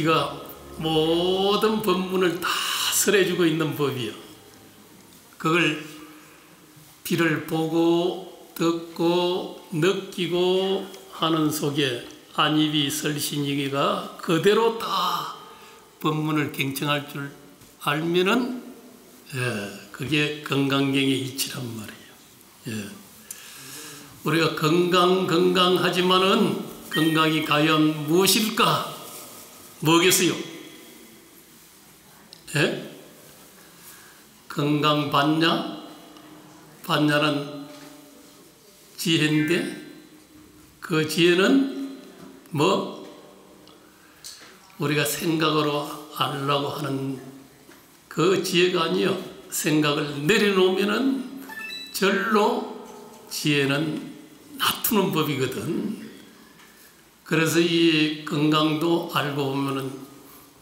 기가 모든 법문을 다 설해주고 있는 법이요. 그걸 비를 보고 듣고 느끼고 하는 속에 안입이 설신이기가 그대로 다 법문을 경청할 줄 알면은 그게 건강경의 이치란 말이에요. 우리가 건강하지만은 건강이 과연 무엇일까? 뭐겠어요? 건강 받냐? 받냐는 지혜인데 그 지혜는 뭐? 우리가 생각으로 알려고 하는 그 지혜가 아니요. 생각을 내려놓으면은 절로 지혜는 놔두는 법이거든. 그래서 이 건강도 알고 보면은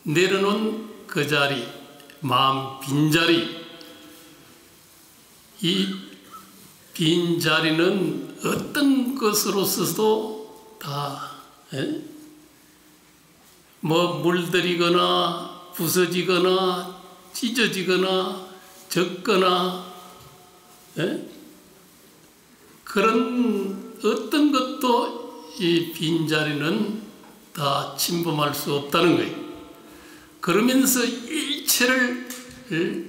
내려놓은 그 자리, 마음 빈자리, 이 빈자리는 어떤 것으로서도 다 뭐 물들이거나 부서지거나 찢어지거나 젖거나 그런 어떤 것도 이 빈자리는 다 침범할 수 없다는 거예요. 그러면서 일체를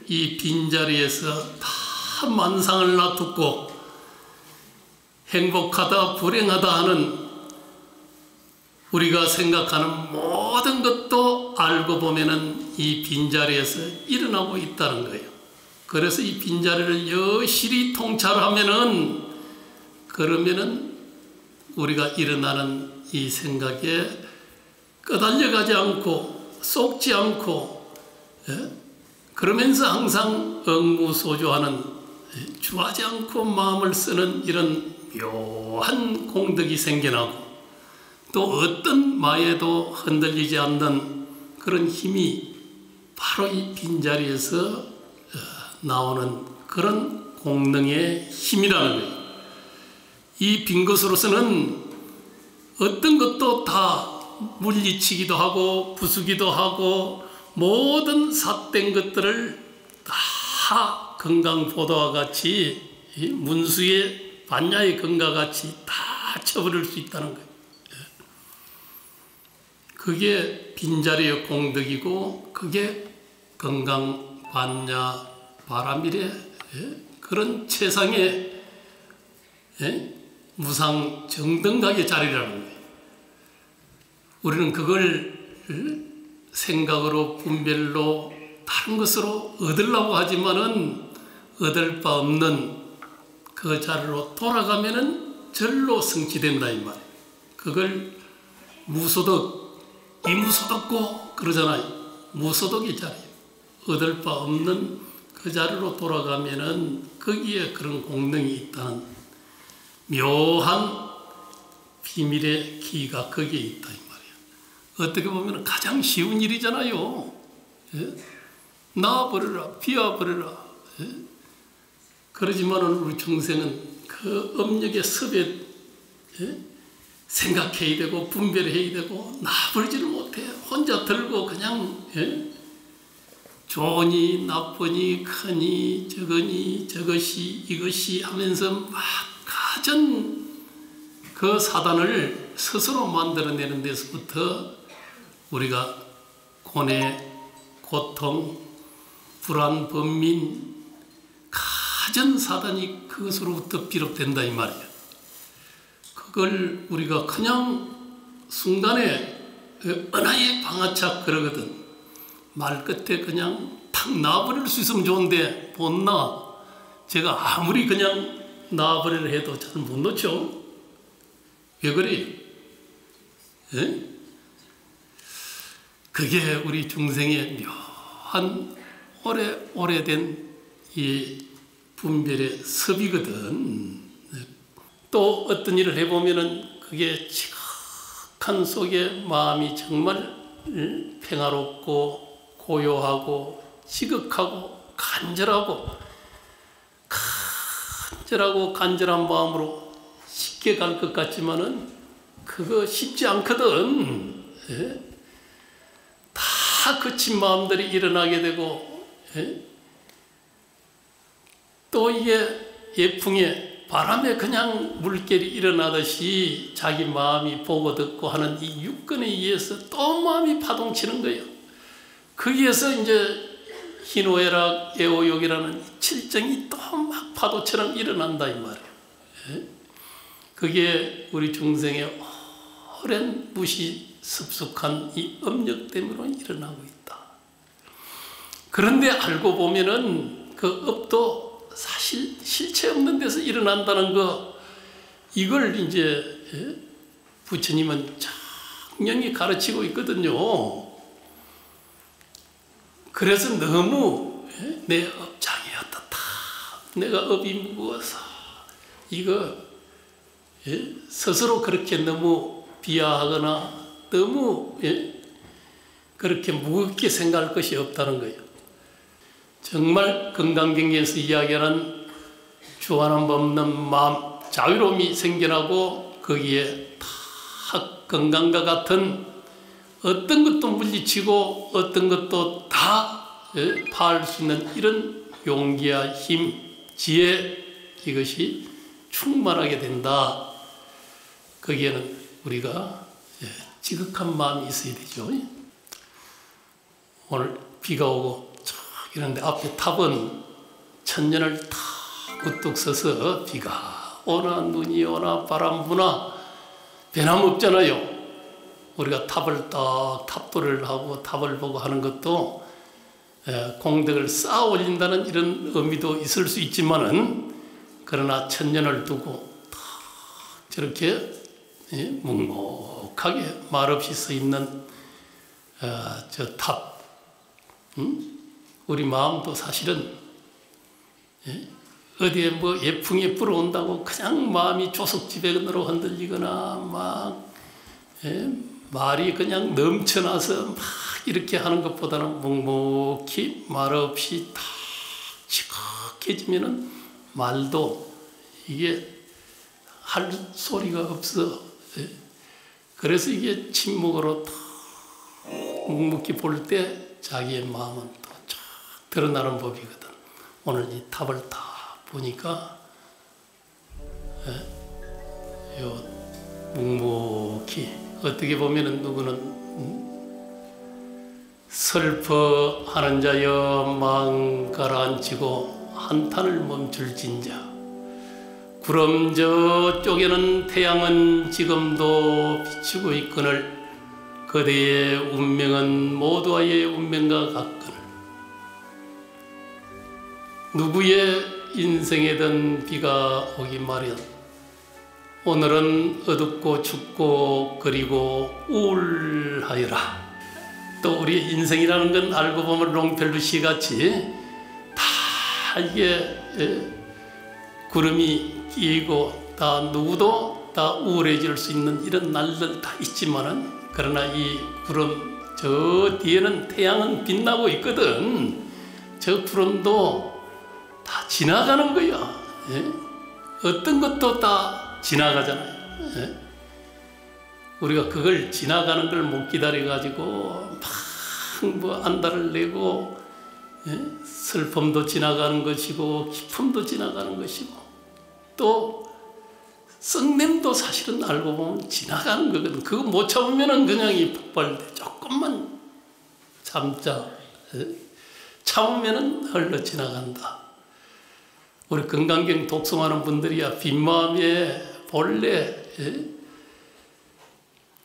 이 빈자리에서 다 만상을 놔두고 행복하다 불행하다 하는 우리가 생각하는 모든 것도 알고 보면은 이 빈자리에서 일어나고 있다는 거예요. 그래서 이 빈자리를 여실히 통찰하면은 그러면은 우리가 일어나는 이 생각에 끄달려가지 않고 속지 않고 그러면서 항상 응무소조하는 주하지 않고 마음을 쓰는 이런 묘한 공덕이 생겨나고 또 어떤 마에도 흔들리지 않는 그런 힘이 바로 이 빈자리에서 나오는 그런 공능의 힘이라는 거예요. 이 빈 것으로서는 어떤 것도 다 물리치기도 하고 부수기도 하고 모든 삿된 것들을 다 건강보도와 같이 문수의 반야의 건과 같이 다 쳐버릴 수 있다는 거예요. 그게 빈자리의 공덕이고 그게 건강 반야 바람일의 그런 최상의 무상 정등각의 자리라는 거예요. 우리는 그걸 생각으로 분별로 다른 것으로 얻으려고 하지만은 얻을 바 없는 그 자리로 돌아가면은 절로 성취된다 이 말이에요. 그걸 무소득, 이무소득고 그러잖아요. 무소득의 자리예요. 얻을 바 없는 그 자리로 돌아가면은 거기에 그런 공능이 있다는 묘한 비밀의 기가 거기에 있다 이 말이에요. 어떻게 보면 가장 쉬운 일이잖아요. 나와버려라, 비와버려라. 그러지만은 우리 중생은 그 업력의 섭에 생각해야 되고 분별해야 되고 나버리지를 못해. 혼자 들고 그냥 좋으니 나쁘니 크니 적으니 저것이 이것이 하면서 막 가전 그 사단을 스스로 만들어내는 데서부터 우리가 고뇌, 고통, 불안, 번민 가전 사단이 그것으로부터 비롯된다 이 말이에요. 그걸 우리가 그냥 순간에 은하의 방아착 그러거든. 말 끝에 그냥 탁 놔버릴 수 있으면 좋은데 못 놔. 제가 아무리 그냥 놔버리려 해도 잘 못 놓죠. 왜 그래? 그게 우리 중생의 묘한 오래된 이 분별의 섭이거든. 또 어떤 일을 해보면은 그게 지극한 속에 마음이 정말 평화롭고 고요하고 지극하고 간절한 마음으로 쉽게 갈 것 같지만은 그거 쉽지 않거든. 그친 마음들이 일어나게 되고, 또 이게 예풍에 바람에 그냥 물결이 일어나듯이 자기 마음이 보고 듣고 하는 이 육근에 의해서 또 마음이 파동치는 거예요. 거기에서 이제 희노애락, 애오욕이라는 칠정이 또 막 파도처럼 일어난다 이 말이에요. 그게 우리 중생의 오랜 무시 습숙한 이 업력 때문에 일어나고 있다. 그런데 알고 보면은 그 업도 사실 실체 없는 데서 일어난다는 거, 이걸 이제 부처님은 장명히 가르치고 있거든요. 그래서 너무 내 업장이 어떻다, 내가 업이 무거워서, 이거 스스로 그렇게 너무 비하하거나 너무 그렇게 무겁게 생각할 것이 없다는 거예요. 정말 건강경에서 이야기하는 주관함 없는 마음, 자유로움이 생겨나고 거기에 다 건강과 같은 어떤 것도 물리치고 어떤 것도 다 파할 수 있는 이런 용기와 힘, 지혜, 이것이 충만하게 된다. 거기에는 우리가 지극한 마음이 있어야 되죠. 오늘 비가 오고 이런데 앞에 탑은 천년을 다 우뚝 서서 비가 오나 눈이 오나 바람 부나 변함없잖아요. 우리가 탑을 딱 탑도를 하고 탑을 보고 하는 것도 공덕을 쌓아 올린다는 이런 의미도 있을 수 있지만은, 그러나 천년을 두고 딱 저렇게 묵묵하게 말없이 서 있는 저 탑, 우리 마음도 사실은 어디에 뭐 예풍이 불어온다고 그냥 마음이 조석지배로 흔들리거나 막 말이 그냥 넘쳐나서 막 이렇게 하는 것보다는 묵묵히 말없이 딱 지극해지면은 말도 이게 할 소리가 없어. 그래서 이게 침묵으로 딱 묵묵히 볼 때 자기의 마음은 또 쫙 드러나는 법이거든. 오늘 이 탑을 다 보니까 요 묵묵히, 어떻게 보면은 누구는 슬퍼하는 자여 마음 가라앉히고 한탄을 멈출진자, 구름 저쪽에는 태양은 지금도 비추고 있거늘 그대의 운명은 모두와의 운명과 같거늘. 누구의 인생에든 비가 오기 마련. 오늘은 어둡고 춥고 그리고 우울하여라. 또 우리 인생이라는 건 알고 보면 롱펠루시 같이 다 이게 구름이 끼고 다 누구도 다 우울해질 수 있는 이런 날들 다 있지만은, 그러나 이 구름 저 뒤에는 태양은 빛나고 있거든. 저 구름도 다 지나가는 거야. 어떤 것도 다 지나가잖아요. 우리가 그걸 지나가는 걸 못 기다려 가지고 막 뭐 안달을 내고, 슬픔도 지나가는 것이고 기쁨도 지나가는 것이고, 또 썩냄도 사실은 알고 보면 지나가는 거거든. 그거 못 참으면은 그냥 이 폭발돼. 조금만 참자. 참으면은 흘러 지나간다. 우리 건강경 독송하는 분들이야 빈마음에 본래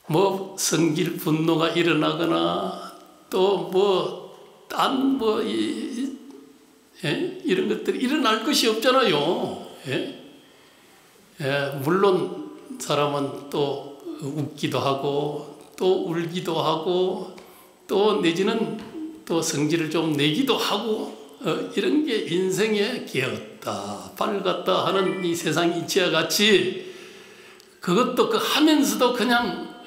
뭐 성질 분노가 일어나거나 또 뭐 딴 뭐 이런 것들이 일어날 것이 없잖아요. 물론 사람은 또 웃기도 하고 또 울기도 하고 또 내지는 또 성질을 좀 내기도 하고, 이런 게 인생의 기었다 밝았다 하는 이 세상 이치와 같이, 그것도 그 하면서도 그냥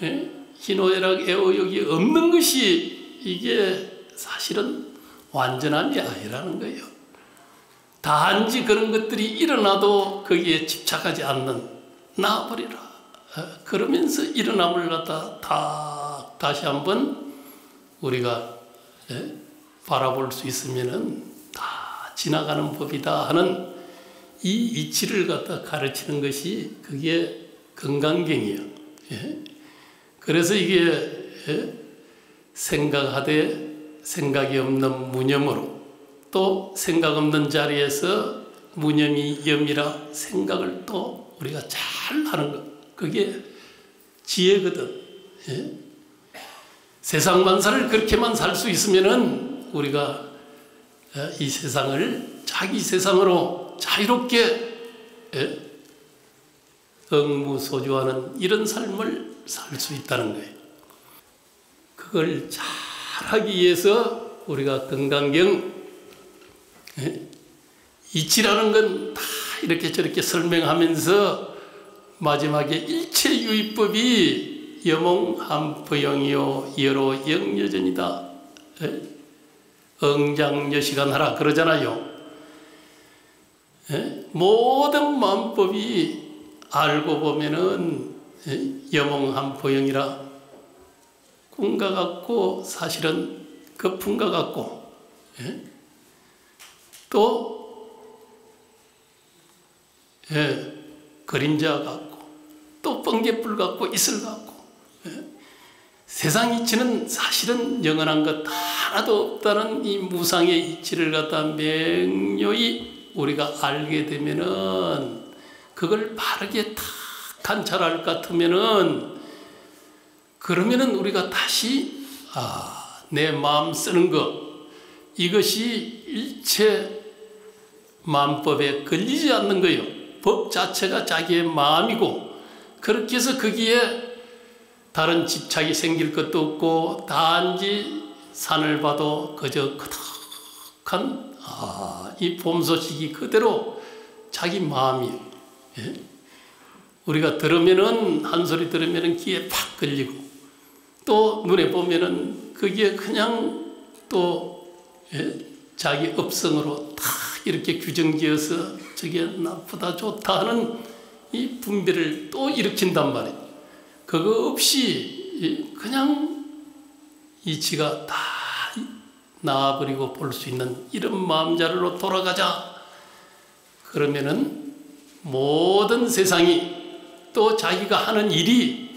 희노애락 애오욕이 없는 것이 이게 사실은 완전함이 아니라는 거예요. 단지 그런 것들이 일어나도 거기에 집착하지 않는, 놔버리라. 그러면서 일어남을 갖다 다시 한번 우리가 바라볼 수 있으면은 다 지나가는 법이다 하는 이 이치를 갖다 가르치는 것이 그게 건강경이에요. 그래서 이게 생각하되 생각이 없는 무념으로, 또 생각 없는 자리에서 무념이 염이라 생각을 또 우리가 잘 하는 것, 그게 지혜거든. 세상 만사를 그렇게만 살 수 있으면은 우리가 이 세상을 자기 세상으로 자유롭게 응무소주하는 이런 삶을 살 수 있다는 거예요. 그걸 잘 하기 위해서 우리가 건강경 이치라는 건 다 이렇게 저렇게 설명하면서 마지막에 일체유의법이 여몽한포영이요 여로 영여전이다. 응장여시간하라 그러잖아요. 모든 마음법이 알고 보면은 여몽한포영이라, 꿈과 같고 사실은 거품과 같고, 또 그림자 같고, 또 번개불 같고 이슬 같고, 세상 이치는 사실은 영원한 것 하나도 없다는 이 무상의 이치를 갖다 명료히 우리가 알게 되면은, 그걸 바르게 탁 관찰할 것 같으면은, 그러면은 우리가 다시 내 마음 쓰는 것, 이것이 일체 마음법에 걸리지 않는 거예요. 법 자체가 자기의 마음이고, 그렇게 해서 거기에 다른 집착이 생길 것도 없고, 단지 산을 봐도 그저 그득한 이 봄 소식이 그대로 자기 마음이에요. 우리가 들으면은, 한 소리 들으면은 귀에 팍 걸리고, 또 눈에 보면은 그게 그냥 또 자기 업성으로 다 이렇게 규정지어서 저게 나쁘다 좋다 하는 이 분별을 또 일으킨단 말이에요. 그거 없이 그냥 이치가 다 나와버리고 볼 수 있는 이런 마음자리로 돌아가자. 그러면은 모든 세상이, 또 자기가 하는 일이,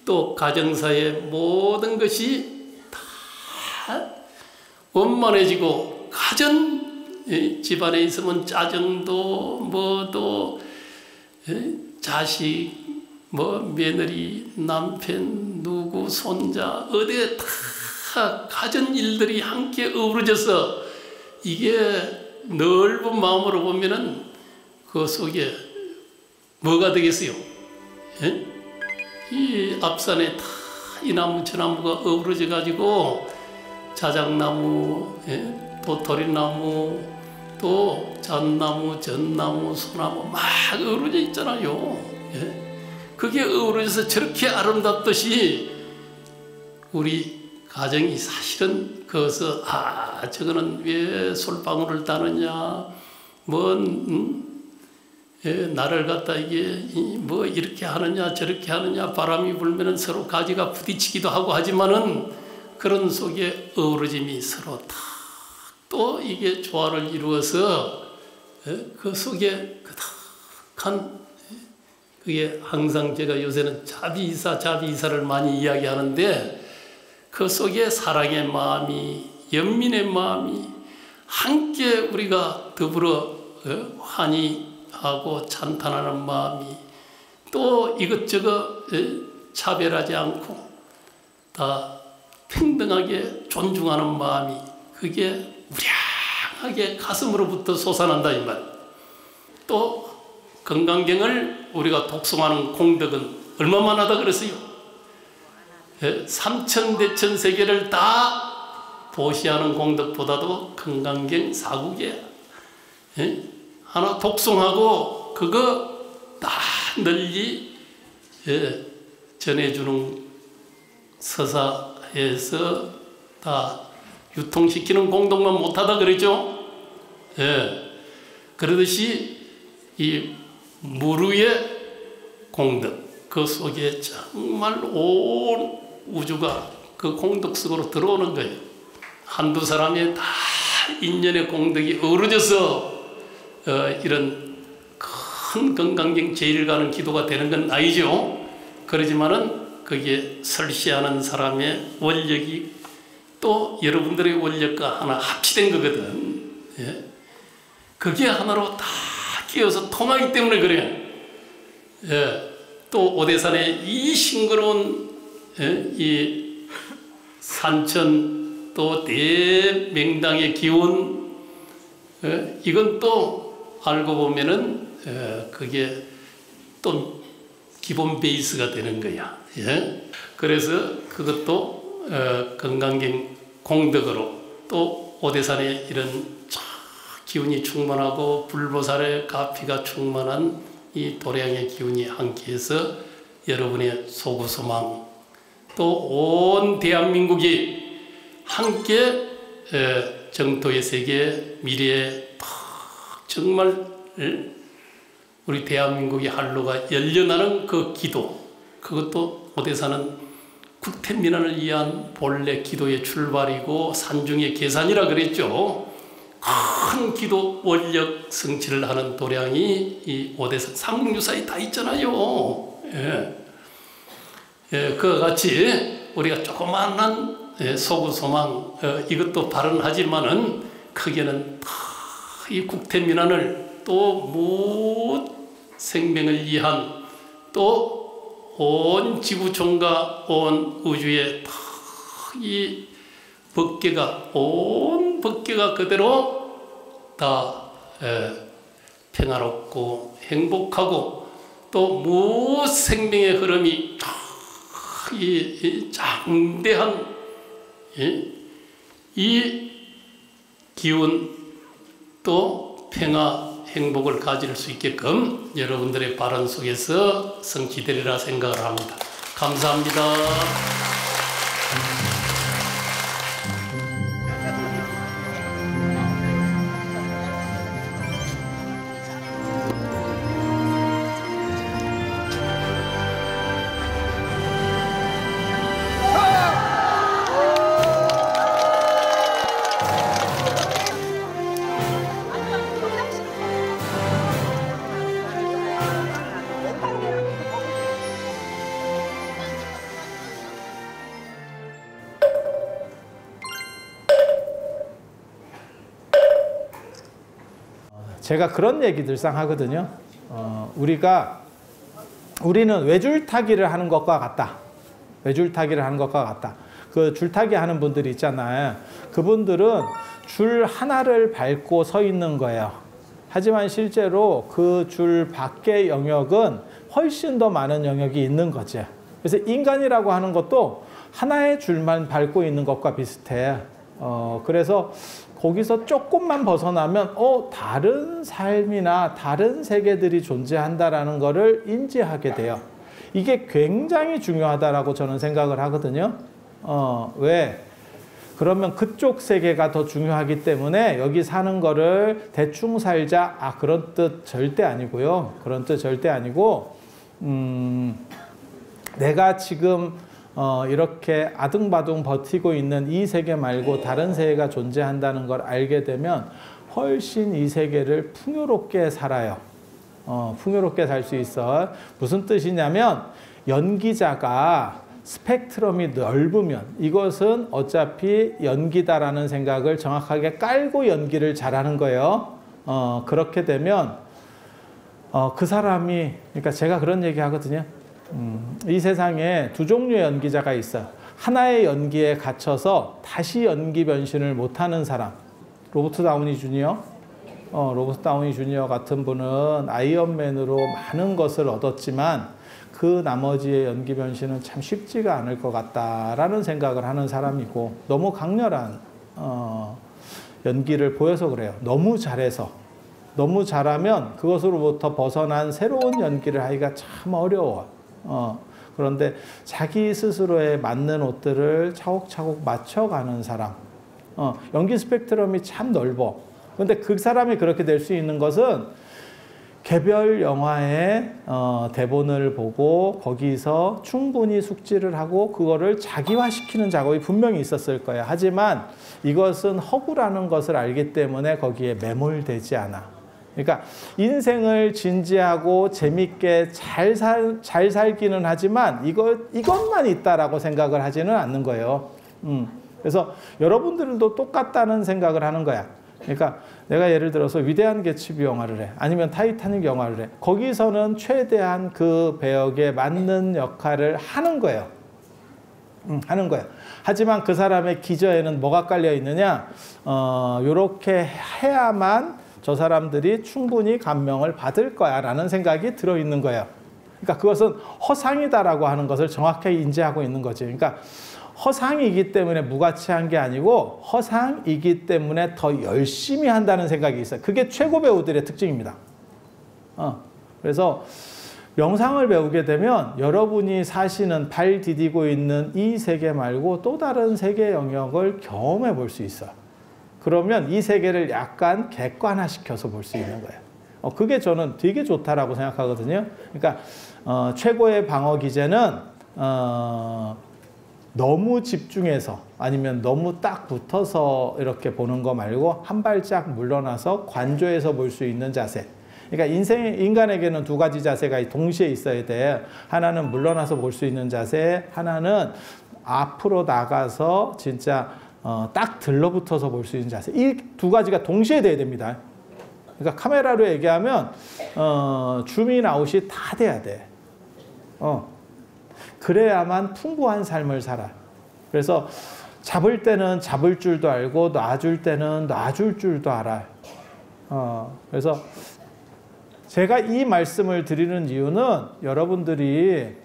또 가정사의 모든 것이 다 원만해지고, 가정 집안에 있으면 짜증도 뭐도 자식 며느리 남편 누구 손자 어디에 다 가정 일들이 함께 어우러져서, 이게 넓은 마음으로 보면은 그 속에 뭐가 되겠어요? 이 앞산에 다 이 나무 저 나무가 어우러져 가지고 자작나무, 또 도리나무, 또 잣나무, 전나무, 소나무 막 어우러져 있잖아요. 그게 어우러져서 저렇게 아름답듯이 우리 가정이 사실은 거기서 저거는 왜 솔방울을 따느냐, 나를 갖다 이게 뭐 이렇게 하느냐 저렇게 하느냐, 바람이 불면은 서로 가지가 부딪히기도 하고 하지만은 그런 속에 어우러짐이 서로 다 또 이게 조화를 이루어서 그 속에 그득한, 그게 항상 제가 요새는 자비이사를 많이 이야기하는데, 그 속에 사랑의 마음이, 연민의 마음이 함께 우리가 더불어 환희하고 찬탄하는 마음이, 또 이것저것 차별하지 않고 다 평등하게 존중하는 마음이, 그게 우량하게 가슴으로부터 솟아난다 이 말. 또 건강경을 우리가 독송하는 공덕은 얼마만 하다 그랬어요? 삼천대천 세계를 다 보시하는 공덕보다도 건강경 사국에 하나 독송하고 그거 다 널리 전해주는 서사에서 다 유통시키는 공덕만 못하다 그랬죠. 그러듯이 이 무르의 공덕, 그 속에 정말 온 우주가 그 공덕 속으로 들어오는 거예요. 한두 사람의 다 인연의 공덕이 어우러져서 이런 큰 건강경 제일 가는 기도가 되는 건 아니죠. 그러지만은 거기에 설시하는 사람의 원력이 또 여러분들의 원력과 하나 합치된 거거든. 예? 그게 하나로 다 끼어서 통하기 때문에 그래요. 예. 또 오대산의 이 싱그러운 이 산천 또 대명당의 기운, 이건 또 알고 보면은 그게 또 기본 베이스가 되는 거야. 예? 그래서 그것도 건강경 공덕으로 또 오대산에 이런 기운이 충만하고 불보살의 가피가 충만한 이 도량의 기운이 함께해서 여러분의 소구소망 또 온 대한민국이 함께 정토의 세계 미래에 정말 우리 대한민국의 한로가 열려나는 그 기도, 그것도 오대산은 국태민안을 위한 본래 기도의 출발이고 산중의 계산이라 그랬죠. 큰 기도 원력 성취를 하는 도량이 이 오대산 삼국유사에 다 있잖아요. 예. 예, 그와 같이 우리가 조그마한 소구소망 이것도 발언하지만은 크게는 이 국태민안을 또 무엇 생명을 위한 또 온 지구촌과 온 우주에 이 법계가 온 법계가 그대로 다 평화롭고 행복하고 또 무엇 생명의 흐름이 이 장대한 이 기운 또 평화 행복을 가질 수 있게끔 여러분들의 발언 속에서 성취되리라 생각을 합니다. 감사합니다. 제가 그런 얘기 늘상 하거든요. 우리는 외줄타기를 하는 것과 같다. 외줄타기를 하는 것과 같다. 그 줄타기 하는 분들이 있잖아요. 그분들은 줄 하나를 밟고 서 있는 거예요. 하지만 실제로 그 줄 밖의 영역은 훨씬 더 많은 영역이 있는 거죠. 그래서 인간이라고 하는 것도 하나의 줄만 밟고 있는 것과 비슷해요. 그래서 거기서 조금만 벗어나면 다른 삶이나 다른 세계들이 존재한다라는 것을 인지하게 돼요. 이게 굉장히 중요하다라고 저는 생각을 하거든요. 왜? 그러면 그쪽 세계가 더 중요하기 때문에 여기 사는 거를 대충 살자. 그런 뜻 절대 아니고요. 그런 뜻 절대 아니고 내가 지금 이렇게 아둥바둥 버티고 있는 이 세계 말고 다른 세계가 존재한다는 걸 알게 되면 훨씬 이 세계를 풍요롭게 살아요. 풍요롭게 살 수 있어. 무슨 뜻이냐면 연기자가 스펙트럼이 넓으면 이것은 어차피 연기다라는 생각을 정확하게 깔고 연기를 잘하는 거예요. 그렇게 되면 그 사람이, 그러니까 제가 그런 얘기 하거든요. 이 세상에 두 종류의 연기자가 있어요. 하나의 연기에 갇혀서 다시 연기 변신을 못하는 사람. 로버트 다우니 주니어. 로버트 다우니 주니어 같은 분은 아이언맨으로 많은 것을 얻었지만 그 나머지의 연기 변신은 참 쉽지가 않을 것 같다라는 생각을 하는 사람이고, 너무 강렬한 연기를 보여서 그래요. 너무 잘해서. 너무 잘하면 그것으로부터 벗어난 새로운 연기를 하기가 참 어려워. 그런데 자기 스스로에 맞는 옷들을 차곡차곡 맞춰가는 사람. 연기 스펙트럼이 참 넓어. 그런데 그 사람이 그렇게 될 수 있는 것은 개별 영화의 대본을 보고 거기서 충분히 숙지를 하고 그거를 자기화시키는 작업이 분명히 있었을 거예요. 하지만 이것은 허구라는 것을 알기 때문에 거기에 매몰되지 않아. 그러니까 인생을 진지하고 재밌게 잘 살기는 하지만 이것만 있다라고 생각을 하지는 않는 거예요. 그래서 여러분들도 똑같다는 생각을 하는 거야. 그러니까 내가 예를 들어서 위대한 개츠비 영화를 해. 아니면 타이타닉 영화를 해. 거기서는 최대한 그 배역에 맞는 역할을 하는 거예요. 하는 거예요. 하지만 그 사람의 기저에는 뭐가 깔려 있느냐? 요렇게 해야만 저 사람들이 충분히 감명을 받을 거야 라는 생각이 들어있는 거예요. 그러니까 그것은 허상이다라고 하는 것을 정확하게 인지하고 있는 거지. 그러니까 허상이기 때문에 무가치한 게 아니고 허상이기 때문에 더 열심히 한다는 생각이 있어요. 그게 최고 배우들의 특징입니다. 그래서 명상을 배우게 되면 여러분이 사시는 발 디디고 있는 이 세계 말고 또 다른 세계 영역을 경험해 볼 수 있어요. 그러면 이 세계를 약간 객관화시켜서 볼 수 있는 거예요. 그게 저는 되게 좋다라고 생각하거든요. 그러니까 최고의 방어 기제는 너무 집중해서 아니면 너무 딱 붙어서 이렇게 보는 거 말고 한 발짝 물러나서 관조해서 볼 수 있는 자세. 그러니까 인간에게는 두 가지 자세가 동시에 있어야 돼. 하나는 물러나서 볼 수 있는 자세, 하나는 앞으로 나가서 진짜 딱 들러붙어서 볼 수 있는 자세. 이 두 가지가 동시에 돼야 됩니다. 그러니까 카메라로 얘기하면 줌인 아웃이 다 돼야 돼. 그래야만 풍부한 삶을 살아. 그래서 잡을 때는 잡을 줄도 알고 놔줄 때는 놔줄 줄도 알아. 그래서 제가 이 말씀을 드리는 이유는 여러분들이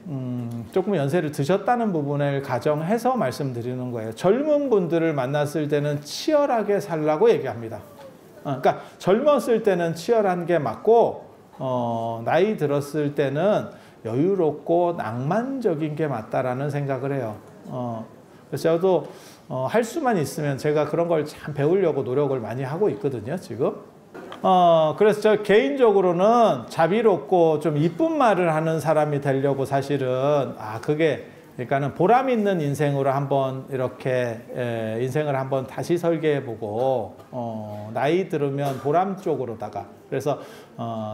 조금 연세를 드셨다는 부분을 가정해서 말씀드리는 거예요. 젊은 분들을 만났을 때는 치열하게 살라고 얘기합니다. 그러니까 젊었을 때는 치열한 게 맞고 나이 들었을 때는 여유롭고 낭만적인 게 맞다라는 생각을 해요. 그래서 저도 할 수만 있으면 제가 그런 걸 참 배우려고 노력을 많이 하고 있거든요, 지금. 그래서 저 개인적으로는 자비롭고 좀 이쁜 말을 하는 사람이 되려고 사실은, 그게, 그러니까는 보람 있는 인생으로 한번 이렇게, 인생을 한번 다시 설계해보고, 나이 들으면 보람 쪽으로다가, 그래서,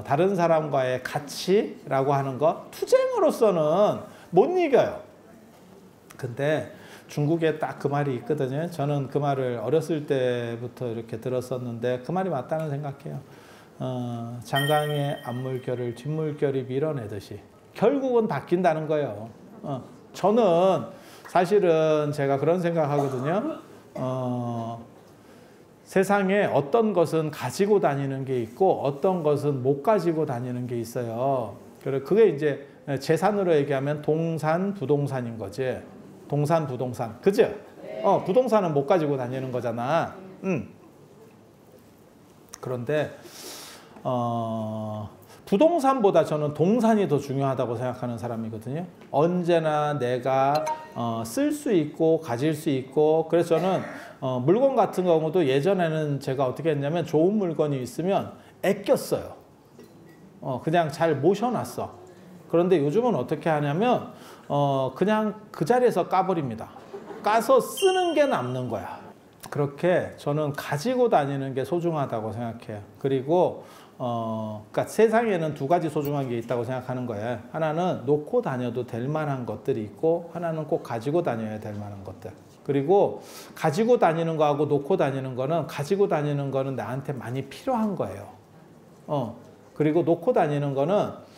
다른 사람과의 가치라고 하는 것, 투쟁으로서는 못 이겨요. 근데 중국에 딱 그 말이 있거든요. 저는 그 말을 어렸을 때부터 이렇게 들었었는데 그 말이 맞다는 생각해요. 장강의 앞물결을 뒷물결이 밀어내듯이 결국은 바뀐다는 거예요. 저는 사실은 제가 그런 생각하거든요. 세상에 어떤 것은 가지고 다니는 게 있고 어떤 것은 못 가지고 다니는 게 있어요. 그게 이제 재산으로 얘기하면 동산, 부동산인 거지. 동산, 부동산. 그죠? 부동산은 못 가지고 다니는 거잖아. 그런데, 부동산보다 저는 동산이 더 중요하다고 생각하는 사람이거든요. 언제나 내가 쓸 수 있고 가질 수 있고, 그래서 저는 물건 같은 경우도 예전에는 제가 어떻게 했냐면 좋은 물건이 있으면 아꼈어요. 그냥 잘 모셔놨어. 그런데 요즘은 어떻게 하냐면 그냥 그 자리에서 까버립니다. 까서 쓰는 게 남는 거야. 그렇게 저는 가지고 다니는 게 소중하다고 생각해요. 그리고 그러니까 세상에는 두 가지 소중한 게 있다고 생각하는 거예요. 하나는 놓고 다녀도 될 만한 것들이 있고 하나는 꼭 가지고 다녀야 될 만한 것들. 그리고 가지고 다니는 거하고 놓고 다니는 거는 가지고 다니는 거는 나한테 많이 필요한 거예요. 그리고 놓고 다니는 거는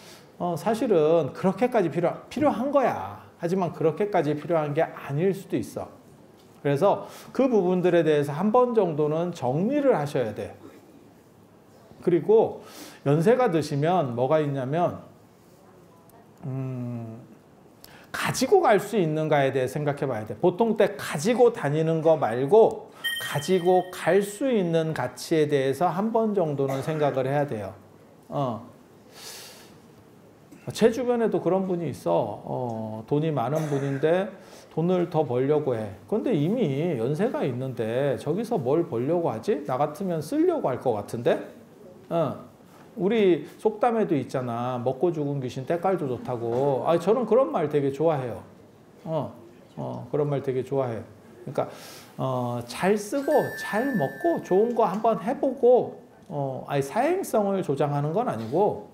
사실은 그렇게까지 필요한 거야. 하지만 그렇게까지 필요한 게 아닐 수도 있어. 그래서 그 부분들에 대해서 한 번 정도는 정리를 하셔야 돼. 그리고 연세가 드시면 뭐가 있냐면 가지고 갈 수 있는가에 대해 생각해 봐야 돼. 보통 때 가지고 다니는 거 말고 가지고 갈 수 있는 가치에 대해서 한 번 정도는 생각을 해야 돼요. 제 주변에도 그런 분이 있어. 돈이 많은 분인데 돈을 더 벌려고 해. 그런데 이미 연세가 있는데 저기서 뭘 벌려고 하지? 나 같으면 쓰려고 할 것 같은데? 우리 속담에도 있잖아. 먹고 죽은 귀신 때깔도 좋다고. 아, 저는 그런 말 되게 좋아해요. 그런 말 되게 좋아해요. 그러니까 잘 쓰고 잘 먹고 좋은 거 한번 해보고 아니 사행성을 조장하는 건 아니고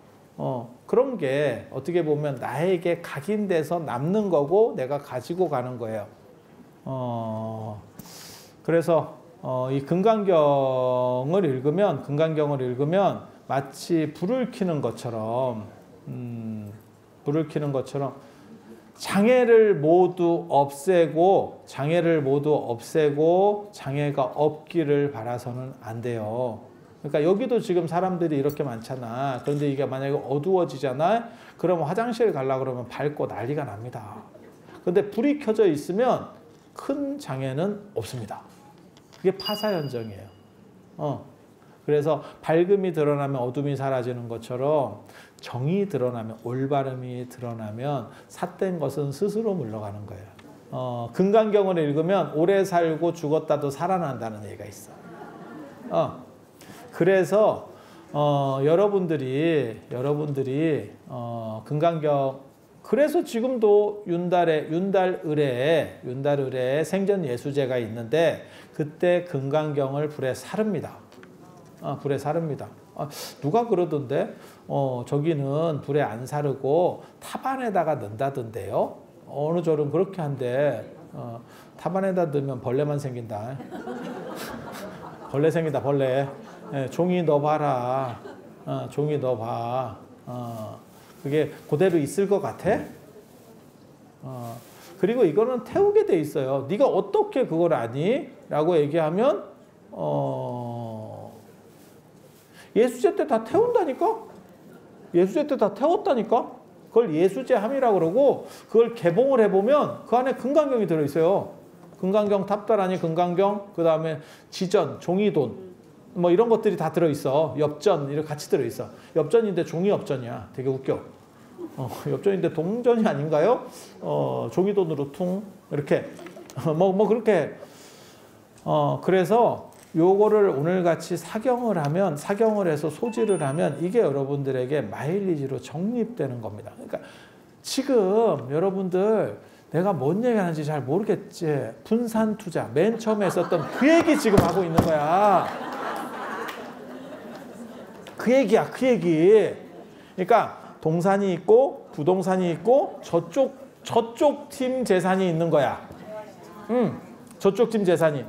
그런 게 어떻게 보면 나에게 각인돼서 남는 거고 내가 가지고 가는 거예요. 그래서 이 금강경을 읽으면 마치 불을 켜는 것처럼 장애를 모두 없애고 장애가 없기를 바라서는 안 돼요. 그러니까 여기도 지금 사람들이 이렇게 많잖아. 그런데 이게 만약에 어두워지잖아. 그러면 화장실 가려고 그러면 밝고 난리가 납니다. 근데 불이 켜져 있으면 큰 장애는 없습니다. 그게 파사현정이에요. 그래서 밝음이 드러나면 어둠이 사라지는 것처럼 정이 드러나면, 올바름이 드러나면 삿된 것은 스스로 물러가는 거예요. 금강경을 읽으면 오래 살고 죽었다도 살아난다는 얘기가 있어. 그래서 여러분들이 금강경, 그래서 지금도 윤달을에 생전 예수제가 있는데 그때 금강경을 불에 사릅니다. 불에 사릅니다. 누가 그러던데 저기는 불에 안 사르고 탑안에다가 넣는다던데요. 어느 절은 그렇게 한대. 탑안에다 넣으면 벌레만 생긴다. 벌레 생긴다, 벌레. 종이 넣어봐라. 종이 넣어봐. 그게 그대로 있을 것 같아? 그리고 이거는 태우게 돼 있어요. 네가 어떻게 그걸 아니? 라고 얘기하면 예수제 때 다 태운다니까? 예수제 때 다 태웠다니까? 그걸 예수제함이라고 그러고 그걸 개봉을 해보면 그 안에 금강경이 들어있어요. 금강경 탑다라니 금강경, 그 다음에 지전, 종이돈 뭐 이런 것들이 다 들어있어. 엽전 이렇게 같이 들어있어. 엽전인데 종이 엽전이야. 되게 웃겨. 엽전인데 동전이 아닌가요? 종이돈으로 퉁 이렇게 뭐 그렇게 그래서 요거를 오늘같이 사경을 해서 소지를 하면 이게 여러분들에게 마일리지로 적립되는 겁니다. 그러니까 지금 여러분들 내가 뭔 얘기 하는지 잘 모르겠지. 분산 투자 맨 처음에 했었던 그 얘기 지금 하고 있는 거야. 그 얘기야, 그 얘기. 그러니까 동산이 있고 부동산이 있고 저쪽 팀 재산이 있는 거야. 저쪽 팀 재산이.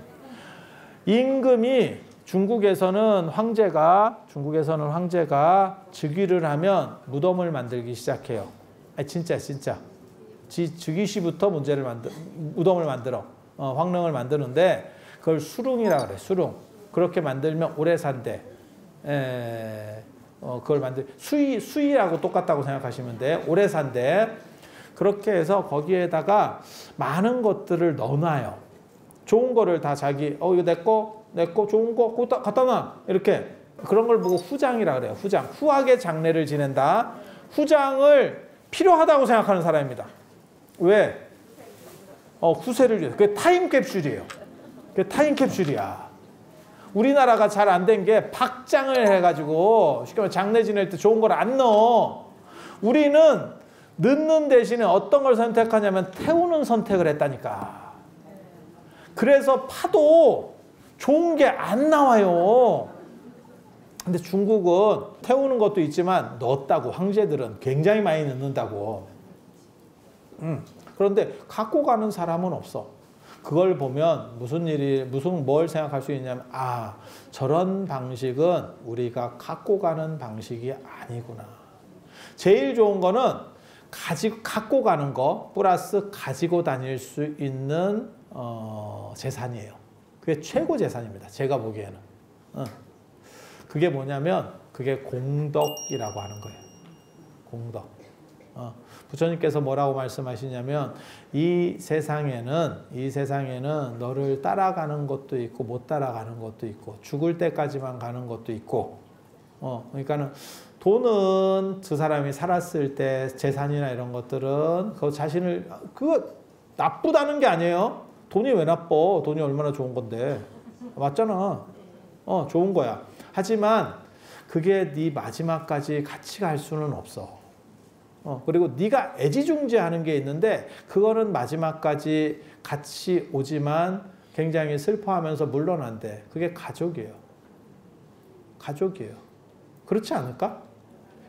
임금이 중국에서는 황제가 즉위를 하면 무덤을 만들기 시작해요. 진짜. 즉위시부터 무덤을 만들어. 황릉을 만드는데 그걸 수릉이라 그래. 수릉. 그렇게 만들면 오래 산대. 그걸 수의하고 똑같다고 생각하시면 돼. 오래 산대. 그렇게 해서 거기에다가 많은 것들을 넣어놔요. 좋은 거를 다 자기 이거 내 거 좋은 거 갖다 놔. 이렇게 그런 걸 보고 후장이라 그래요. 후장. 후하게 장례를 지낸다. 후장을 필요하다고 생각하는 사람입니다. 왜? 후세를 위해서. 그게 타임캡슐이에요. 그게 타임캡슐이야. 우리나라가 잘 안 된 게 박장을 해가지고 쉽게 말해 장례 지낼 때 좋은 걸 안 넣어. 우리는 넣는 대신에 어떤 걸 선택하냐면 태우는 선택을 했다니까. 그래서 파도 좋은 게 안 나와요. 근데 중국은 태우는 것도 있지만 넣었다고. 황제들은 굉장히 많이 넣는다고. 그런데 갖고 가는 사람은 없어. 그걸 보면 뭘 생각할 수 있냐면 저런 방식은 우리가 갖고 가는 방식이 아니구나. 제일 좋은 거는 갖고 가는 거 플러스 가지고 다닐 수 있는 재산이에요. 그게 최고 재산입니다. 제가 보기에는. 그게 뭐냐면 그게 공덕이라고 하는 거예요. 공덕. 부처님께서 뭐라고 말씀하시냐면 이 세상에는 너를 따라가는 것도 있고 못 따라가는 것도 있고 죽을 때까지만 가는 것도 있고 그러니까는 돈은 그 사람이 살았을 때 재산이나 이런 것들은 그거 나쁘다는 게 아니에요. 돈이 왜 나빠? 돈이 얼마나 좋은 건데. 맞잖아. 좋은 거야. 하지만 그게 네 마지막까지 같이 갈 수는 없어. 그리고 네가 애지중지하는 게 있는데 그거는 마지막까지 같이 오지만 굉장히 슬퍼하면서 물러난대. 그게 가족이에요. 가족이에요. 그렇지 않을까?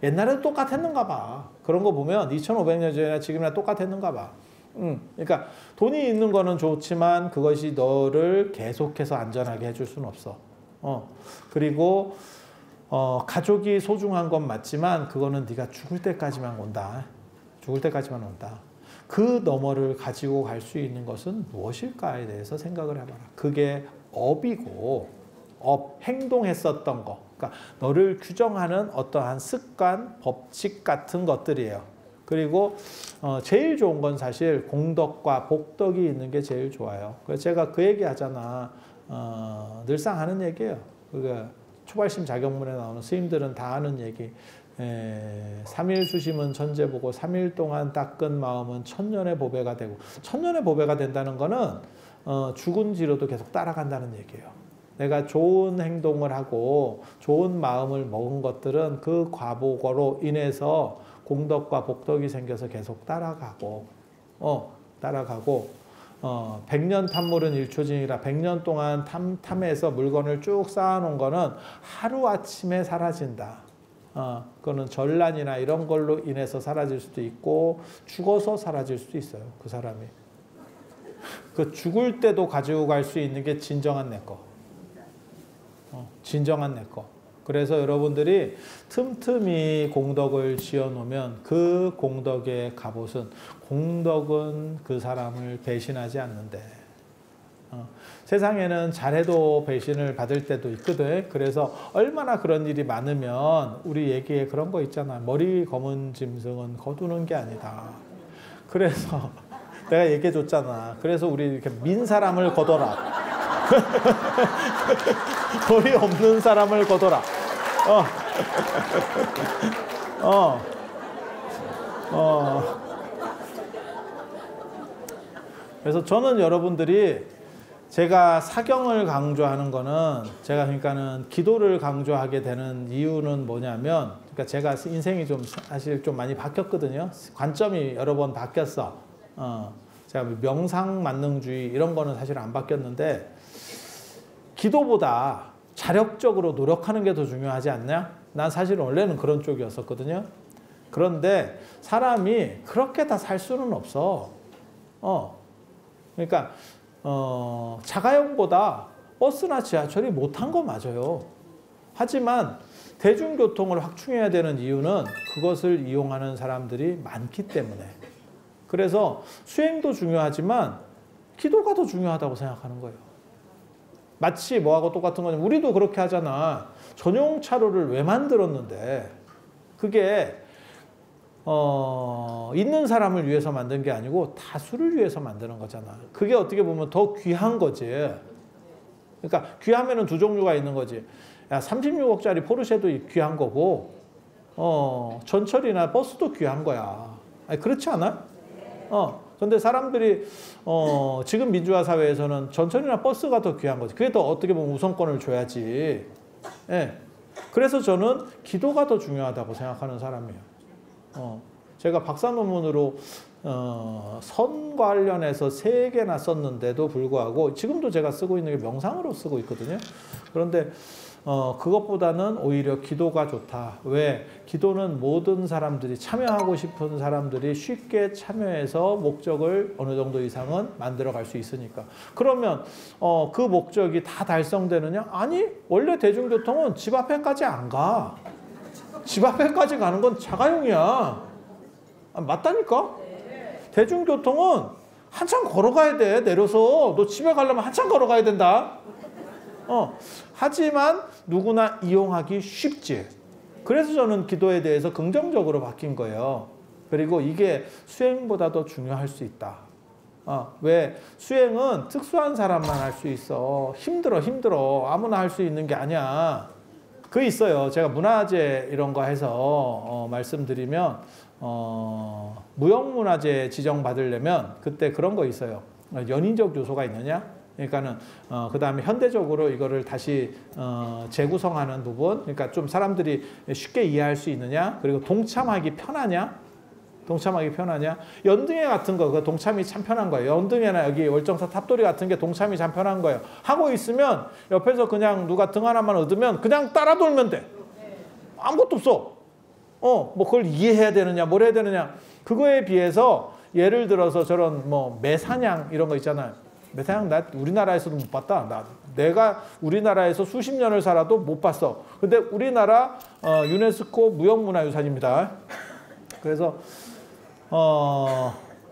옛날에도 똑같았는가 봐. 그런 거 보면 2500년 전이나 지금이나 똑같았는가 봐. 그러니까 돈이 있는 거는 좋지만 그것이 너를 계속해서 안전하게 해줄 수는 없어. 그리고 가족이 소중한 건 맞지만 그거는 네가 죽을 때까지만 온다. 죽을 때까지만 온다. 그 너머를 가지고 갈 수 있는 것은 무엇일까에 대해서 생각을 해봐라. 그게 업이고 행동했었던 거. 그러니까 너를 규정하는 어떠한 습관, 법칙 같은 것들이에요. 그리고 제일 좋은 건 사실 공덕과 복덕이 있는 게 제일 좋아요. 그래서 제가 그 얘기 하잖아. 늘상 하는 얘기예요. 그러니까 초발심 자격문에 나오는 스님들은 다 하는 얘기. 3일 수심은 천재 보고 3일 동안 닦은 마음은 천년의 보배가 되고, 천년의 보배가 된다는 거는 죽은 뒤로도 계속 따라간다는 얘기예요. 내가 좋은 행동을 하고 좋은 마음을 먹은 것들은 그 과보고로 인해서 공덕과 복덕이 생겨서 계속 따라가고 100년 탐물은 일초진이라 100년 동안 탐해서 물건을 쭉 쌓아놓은 거는 하루아침에 사라진다. 그거는 전란이나 이런 걸로 인해서 사라질 수도 있고 죽어서 사라질 수도 있어요. 그 사람이. 그 죽을 때도 가지고 갈 수 있는 게 진정한 내 거. 진정한 내 거. 그래서 여러분들이 틈틈이 공덕을 지어놓으면 그 공덕의 갑옷은 공덕은 그 사람을 배신하지 않는데 세상에는 잘해도 배신을 받을 때도 있거든. 그래서 얼마나 그런 일이 많으면 우리 얘기에 그런 거 있잖아. 머리 검은 짐승은 거두는 게 아니다. 그래서 내가 얘기해 줬잖아. 그래서 우리 이렇게 민 사람을 거둬라. 머리 없는 사람을 거둬라. 그래서 저는 여러분들이 제가 사경을 강조하는 거는 제가 그러니까는 기도를 강조하게 되는 이유는 뭐냐면 그러니까 제가 인생이 좀 사실 좀 많이 바뀌었거든요. 관점이 여러 번 바뀌었어. 제가 명상 만능주의 이런 거는 사실 안 바뀌었는데 기도보다 자력적으로 노력하는 게 더 중요하지 않냐? 난 사실 원래는 그런 쪽이었었거든요. 그런데 사람이 그렇게 다 살 수는 없어. 그러니까 자가용보다 버스나 지하철이 못한 거 맞아요. 하지만 대중교통을 확충해야 되는 이유는 그것을 이용하는 사람들이 많기 때문에. 그래서 수행도 중요하지만 기도가 더 중요하다고 생각하는 거예요. 마치 뭐하고 똑같은 거냐면 우리도 그렇게 하잖아. 전용 차로를 왜 만들었는데 그게 있는 사람을 위해서 만든 게 아니고 다수를 위해서 만드는 거잖아. 그게 어떻게 보면 더 귀한 거지. 그러니까 귀하면은 두 종류가 있는 거지. 야, 36억짜리 포르쉐도 귀한 거고 전철이나 버스도 귀한 거야. 아니, 그렇지 않아? 근데 사람들이 지금 민주화 사회에서는 전철이나 버스가 더 귀한 거지. 그게 더 어떻게 보면 우선권을 줘야지. 예. 그래서 저는 기도가 더 중요하다고 생각하는 사람이에요. 제가 박사 논문으로 선 관련해서 3개나 썼는데도 불구하고 지금도 제가 쓰고 있는 게 명상으로 쓰고 있거든요. 그런데 그것보다는 오히려 기도가 좋다. 왜? 기도는 모든 사람들이 참여하고 싶은 사람들이 쉽게 참여해서 목적을 어느 정도 이상은 만들어 갈 수 있으니까. 그러면 그 목적이 다 달성되느냐? 아니, 원래 대중교통은 집 앞에까지 안 가. 집 앞에까지 가는 건 자가용이야. 맞다니까? 대중교통은 한참 걸어가야 돼. 내려서. 너 집에 가려면 한참 걸어가야 된다. 하지만 누구나 이용하기 쉽지. 그래서 저는 기도에 대해서 긍정적으로 바뀐 거예요. 그리고 이게 수행보다 더 중요할 수 있다. 왜? 수행은 특수한 사람만 할 수 있어. 힘들어. 아무나 할 수 있는 게 아니야. 그 있어요. 제가 문화재 이런 거 해서 말씀드리면 무형문화재 지정받으려면 그때 그런 거 있어요. 연인적 요소가 있느냐? 그러니까는 그 다음에 현대적으로 이거를 다시 재구성하는 부분, 그러니까 좀 사람들이 쉽게 이해할 수 있느냐, 그리고 동참하기 편하냐, 연등회 같은 거, 그 동참이 참 편한 거예요. 연등회나 여기 월정사 탑돌이 같은 게 동참이 참 편한 거예요. 하고 있으면 옆에서 그냥 누가 등 하나만 얻으면 그냥 따라 돌면 돼. 아무것도 없어. 뭐 그걸 이해해야 되느냐, 뭘 해야 되느냐. 그거에 비해서 예를 들어서 저런 뭐 매사냥 이런 거 있잖아요. 매사냥 나 우리나라에서도 못 봤다. 내가 우리나라에서 수십 년을 살아도 못 봤어. 근데 우리나라 유네스코 무형문화유산입니다. 그래서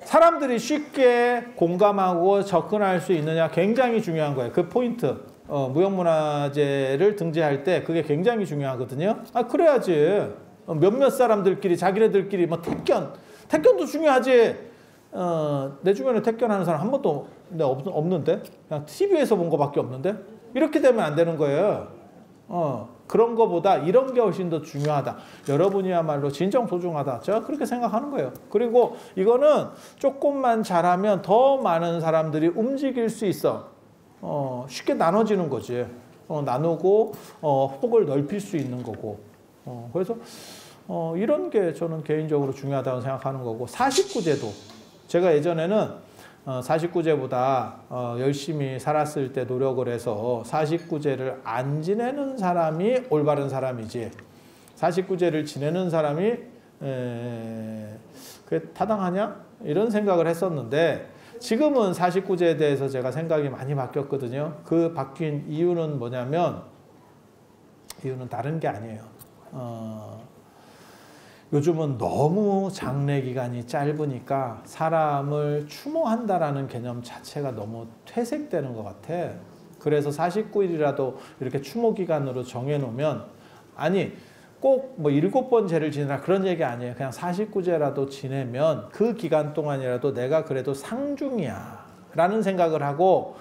사람들이 쉽게 공감하고 접근할 수 있느냐 굉장히 중요한 거예요. 그 포인트. 무형문화재를 등재할 때 그게 굉장히 중요하거든요. 그래야지. 몇몇 사람들끼리 자기네들끼리 뭐 택견도 중요하지. 내 주변에 택견하는 사람 한 번도 없는데, 그냥 TV에서 본 거밖에 없는데, 이렇게 되면 안 되는 거예요. 그런 거보다 이런 게 훨씬 더 중요하다. 여러분이야말로 진정 소중하다. 제가 그렇게 생각하는 거예요. 그리고 이거는 조금만 잘하면 더 많은 사람들이 움직일 수 있어. 쉽게 나눠지는 거지. 나누고 폭을 넓힐 수 있는 거고. 그래서 이런 게 저는 개인적으로 중요하다고 생각하는 거고, 49제도. 제가 예전에는 49제보다 열심히 살았을 때 노력을 해서 49제를 안 지내는 사람이 올바른 사람이지, 49제를 지내는 사람이 그게 타당하냐? 이런 생각을 했었는데, 지금은 49제에 대해서 제가 생각이 많이 바뀌었거든요. 그 바뀐 이유는 뭐냐면, 이유는 다른 게 아니에요. 요즘은 너무 장래 기간이 짧으니까 사람을 추모한다라는 개념 자체가 너무 퇴색되는 것 같아. 그래서 49일이라도 이렇게 추모 기간으로 정해놓으면, 아니 꼭 뭐 7번 제를 지내라 그런 얘기 아니에요. 그냥 49제라도 지내면 그 기간 동안이라도 내가 그래도 상중이야 라는 생각을 하고,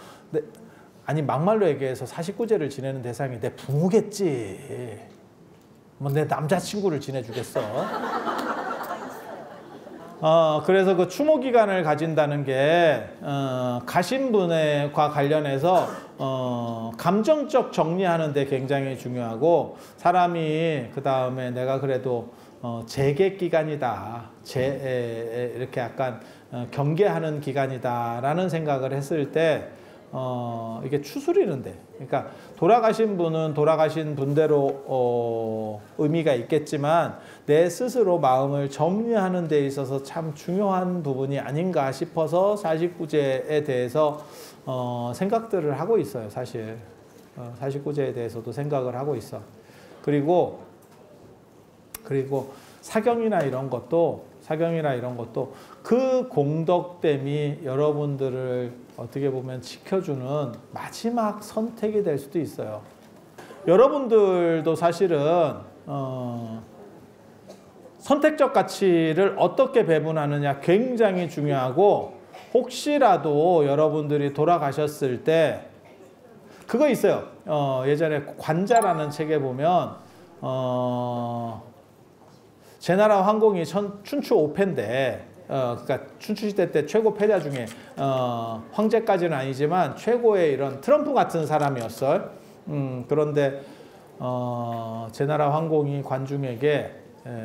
아니 막말로 얘기해서 49제를 지내는 대상이 내 부모겠지. 뭐 내 남자친구를 지내주겠어. 그래서 그 추모 기간을 가진다는 게 가신 분과 관련해서 감정적 정리하는 데 굉장히 중요하고, 사람이 그 다음에 내가 그래도 재개 기간이다, 이렇게 약간 경계하는 기간이다라는 생각을 했을 때 이게 추스리는데, 그러니까 돌아가신 분은 돌아가신 분대로 의미가 있겠지만 내 스스로 마음을 정리하는 데 있어서 참 중요한 부분이 아닌가 싶어서 49제에 대해서 생각들을 하고 있어요. 사실 49제에 대해서도 생각을 하고 있어. 그리고 사경이나 이런 것도 그 공덕됨이 여러분들을 어떻게 보면 지켜주는 마지막 선택이 될 수도 있어요. 여러분들도 사실은 선택적 가치를 어떻게 배분하느냐 굉장히 중요하고, 혹시라도 여러분들이 돌아가셨을 때 그거 있어요. 예전에 관자라는 책에 보면 제나라 황공이 춘추 5패인데, 그러니까 춘추시대 때 최고 패자 중에 황제까지는 아니지만 최고의 이런 트럼프 같은 사람이었어요. 그런데 제나라 황공이 관중에게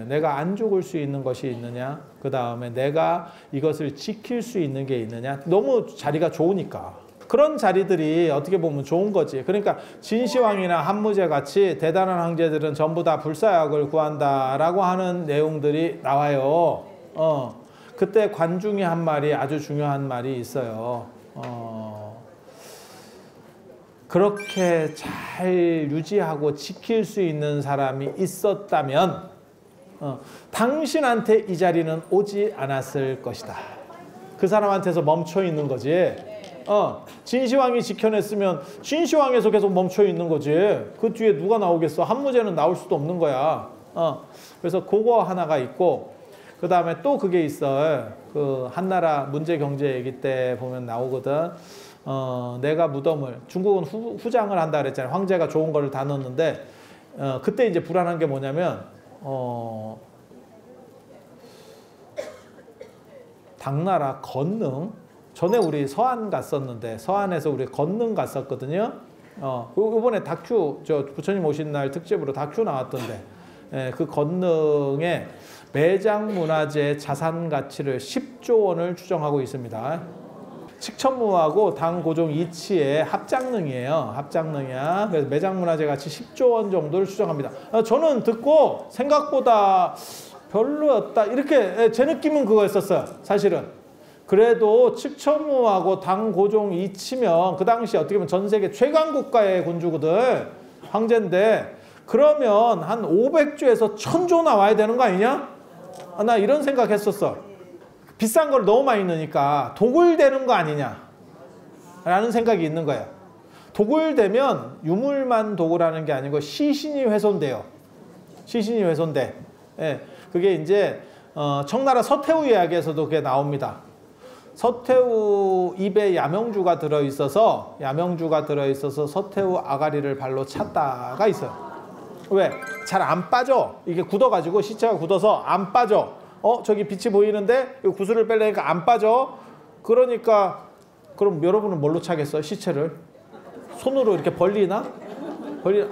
내가 안 죽을 수 있는 것이 있느냐, 그 다음에 내가 이것을 지킬 수 있는 게 있느냐. 너무 자리가 좋으니까. 그런 자리들이 어떻게 보면 좋은 거지. 그러니까 진시황이나 한무제 같이 대단한 황제들은 전부 다 불사약을 구한다라고 하는 내용들이 나와요. 그때 관중이 한 말이 아주 중요한 말이 있어요. 그렇게 잘 유지하고 지킬 수 있는 사람이 있었다면 당신한테 이 자리는 오지 않았을 것이다. 그 사람한테서 멈춰 있는 거지. 진시황이 지켜냈으면 진시황에서 계속 멈춰 있는 거지. 그 뒤에 누가 나오겠어? 한무제는 나올 수도 없는 거야. 그래서 그거 하나가 있고, 그 다음에 또 그게 있어. 그 한나라 문제 경제 얘기 때 보면 나오거든. 내가 무덤을, 중국은 후장을 한다 그랬잖아요. 황제가 좋은 거를 다 넣었는데, 그때 이제 불안한 게 뭐냐면, 당나라 건능, 전에 우리 서안 갔었는데 서안에서 우리 건능 갔었거든요. 이번에 다큐 저 부처님 오신 날 특집으로 다큐 나왔던데 그 건능에 매장문화재 자산 가치를 10조 원을 추정하고 있습니다. 칙천무하고 당고종 이치의 합장능이에요. 합장능이야. 그래서 매장문화재 가치 10조 원 정도를 추정합니다. 저는 듣고 생각보다 별로였다. 이렇게 제 느낌은 그거였었어요. 사실은. 그래도 칙천무하고 당고종 이치면 그 당시 어떻게 보면 전 세계 최강 국가의 군주거든. 황제인데 그러면 한 500조에서 1000조 나와야 되는 거 아니냐? 나 이런 생각했었어. 비싼 걸 너무 많이 넣으니까 도굴되는 거 아니냐 라는 생각이 있는 거예요. 도굴되면 유물만 도굴하는 게 아니고 시신이 훼손돼요. 시신이 훼손돼. 예, 그게 이제 청나라 서태후 이야기에서도 그게 나옵니다. 서태후 입에 야명주가 들어있어서 서태후 아가리를 발로 찼다가 있어요. 왜? 잘 안 빠져. 이게 굳어가지고 시체가 굳어서 안 빠져. 저기 빛이 보이는데 구슬을 빼려니까 안 빠져. 그러니까 그럼 여러분은 뭘로 차겠어요? 시체를? 손으로 이렇게 벌리나?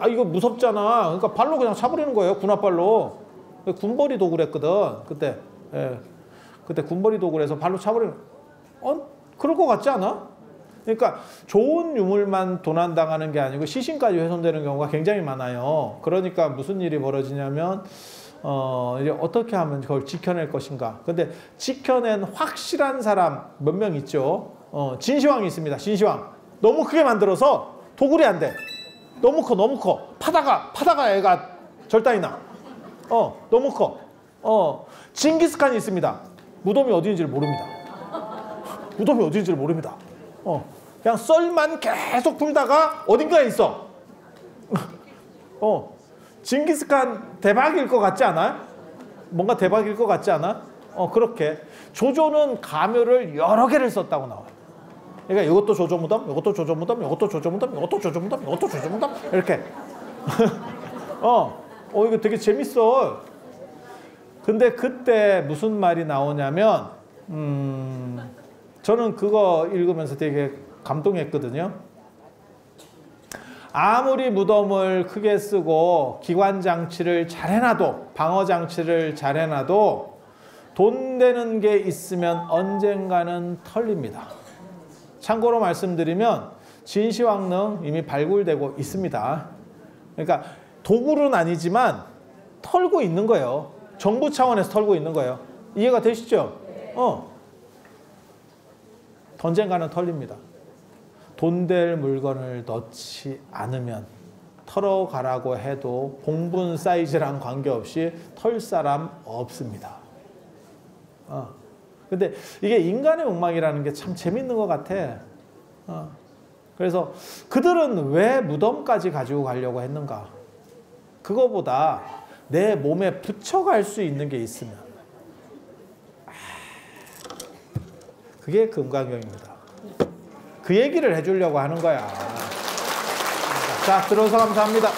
이거 무섭잖아. 그러니까 발로 그냥 차버리는 거예요. 군합발로. 군벌이 도굴했거든. 그때. 예. 그때 군벌이 도굴해서 발로 차버리는. 그럴 것 같지 않아? 그러니까 좋은 유물만 도난당하는 게 아니고 시신까지 훼손되는 경우가 굉장히 많아요. 그러니까 무슨 일이 벌어지냐면 이제 어떻게 하면 그걸 지켜낼 것인가. 근데 지켜낸 확실한 사람 몇 명 있죠. 진시황이 있습니다. 진시황. 너무 크게 만들어서 도굴이 안 돼. 너무 커. 파다가 애가 절단이 나. 너무 커. 징기스칸이 있습니다. 무덤이 어디인지를 모릅니다. 그냥 썰만 계속 풀다가 어딘가에 있어. 징기스칸 대박일 것 같지 않아? 뭔가 대박일 것 같지 않아? 그렇게. 조조는 가묘를 여러 개를 썼다고 나와요. 그러니까 이것도 조조무덤, 이것도 조조무덤, 이것도 조조무덤, 이것도 조조무덤, 이것도 조조무덤, 이렇게. 이거 되게 재밌어. 근데 그때 무슨 말이 나오냐면, 저는 그거 읽으면서 되게 감동했거든요. 아무리 무덤을 크게 쓰고 기관장치를 잘 해놔도, 방어장치를 잘 해놔도 돈 되는 게 있으면 언젠가는 털립니다. 참고로 말씀드리면 진시황릉 이미 발굴되고 있습니다. 그러니까 도굴은 아니지만 털고 있는 거예요. 정부 차원에서 털고 있는 거예요. 이해가 되시죠? 언젠가는 털립니다. 돈 될 물건을 넣지 않으면 털어가라고 해도 봉분 사이즈랑 관계없이 털 사람 없습니다. 근데 이게 인간의 욕망이라는 게 참 재밌는 것 같아. 그래서 그들은 왜 무덤까지 가지고 가려고 했는가? 그거보다 내 몸에 붙여갈 수 있는 게 있으면 그게 금강경입니다. 그 얘기를 해주려고 하는 거야. 자, 들어서 감사합니다.